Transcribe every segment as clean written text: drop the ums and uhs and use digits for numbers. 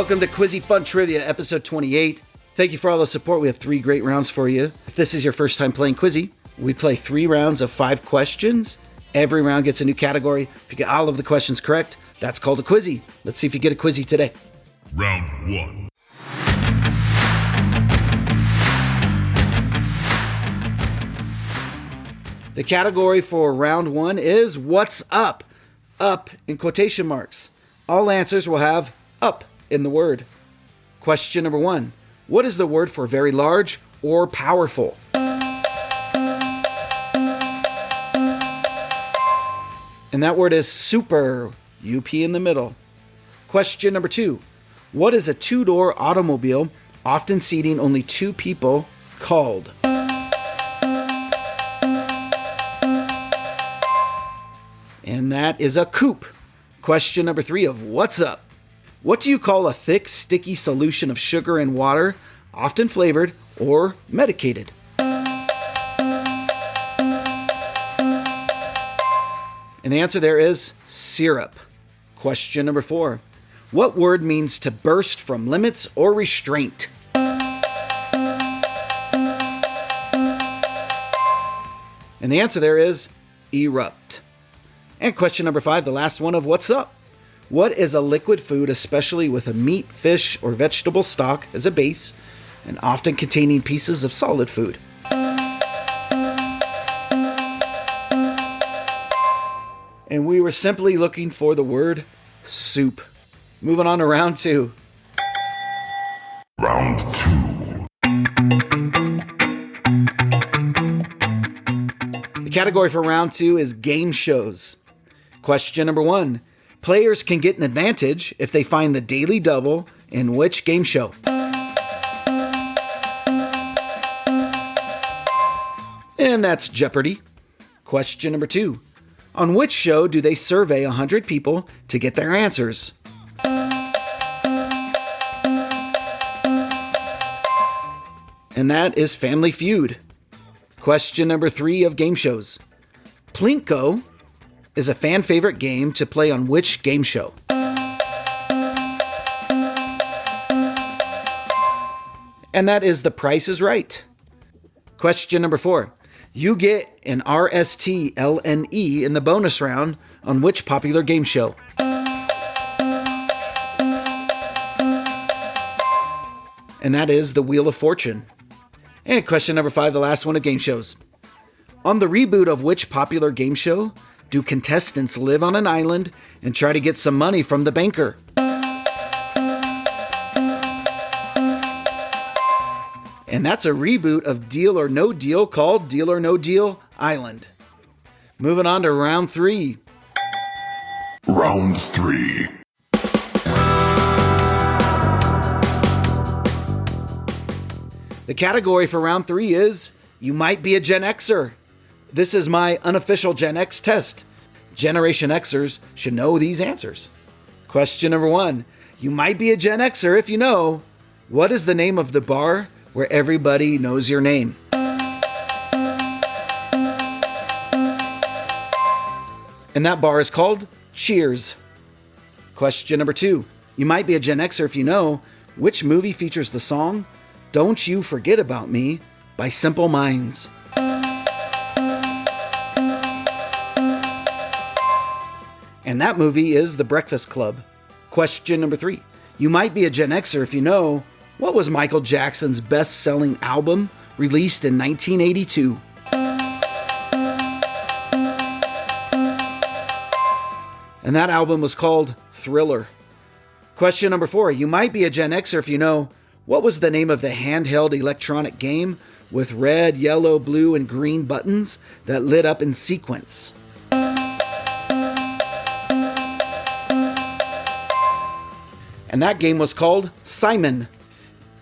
Welcome to Quizzy Fun Trivia, episode 28. Thank you for all the support. We have 3 great rounds for you. If this is your first time playing Quizzy, we play 3 rounds of 5 questions. Every round gets a new category. If you get all of the questions correct, that's called a Quizzy. Let's see if you get a Quizzy today. Round 1. The category for round 1 is What's Up? Up in quotation marks. All answers will have up in the word. Question number 1. What is the word for very large or powerful? And that word is super, UP in the middle. Question number 2. What is a 2-door automobile, often seating only 2 people, called? And that is a coupe. Question number 3 of What's Up? What do you call a thick, sticky solution of sugar and water, often flavored or medicated? And the answer there is syrup. Question number 4. What word means to burst from limits or restraint? And the answer there is erupt. And question number 5, the last one of What's Up? What is a liquid food, especially with a meat, fish, or vegetable stock as a base, and often containing pieces of solid food? And we were simply looking for the word soup. Moving on to round 2. Round 2. The category for round 2 is game shows. Question number 1. Players can get an advantage if they find the daily double in which game show? And that's Jeopardy! Question number 2. On which show do they survey 100 people to get their answers? And that is Family Feud. Question number 3 of game shows. Plinko is a fan favorite game to play on which game show? And that is The Price is Right. Question number 4. You get an RSTLNE in the bonus round on which popular game show? And that is The Wheel of Fortune. And question number 5, the last one of game shows. On the reboot of which popular game show do contestants live on an island and try to get some money from the banker? And that's a reboot of Deal or No Deal called Deal or No Deal Island. Moving on to round 3. Round 3. The category for round 3 is You Might Be a Gen Xer. This is my unofficial Gen X test. Generation Xers should know these answers. Question number 1. You might be a Gen Xer if you know. What is the name of the bar where everybody knows your name? And that bar is called Cheers. Question number 2. You might be a Gen Xer if you know which movie features the song Don't You Forget About Me by Simple Minds. And that movie is The Breakfast Club. Question number 3. You might be a Gen Xer if you know what was Michael Jackson's best-selling album released in 1982? And that album was called Thriller. Question number 4. You might be a Gen Xer if you know what was the name of the handheld electronic game with red, yellow, blue, and green buttons that lit up in sequence? And that game was called Simon.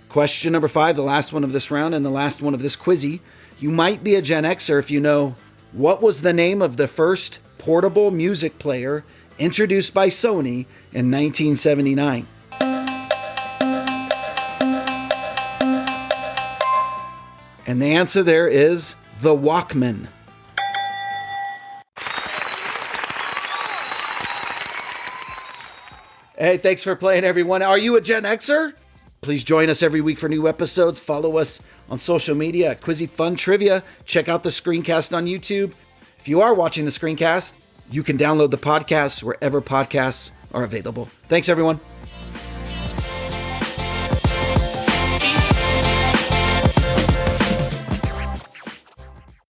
Question number 5, the last one of this round and the last one of this Quizzy. You might be a Gen Xer if you know what was the name of the first portable music player introduced by Sony in 1979. And the answer there is the Walkman. Hey, thanks for playing, everyone. Are you a Gen Xer? Please join us every week for new episodes. Follow us on social media at Quizzy Fun Trivia. Check out the screencast on YouTube. If you are watching the screencast, you can download the podcast wherever podcasts are available. Thanks, everyone.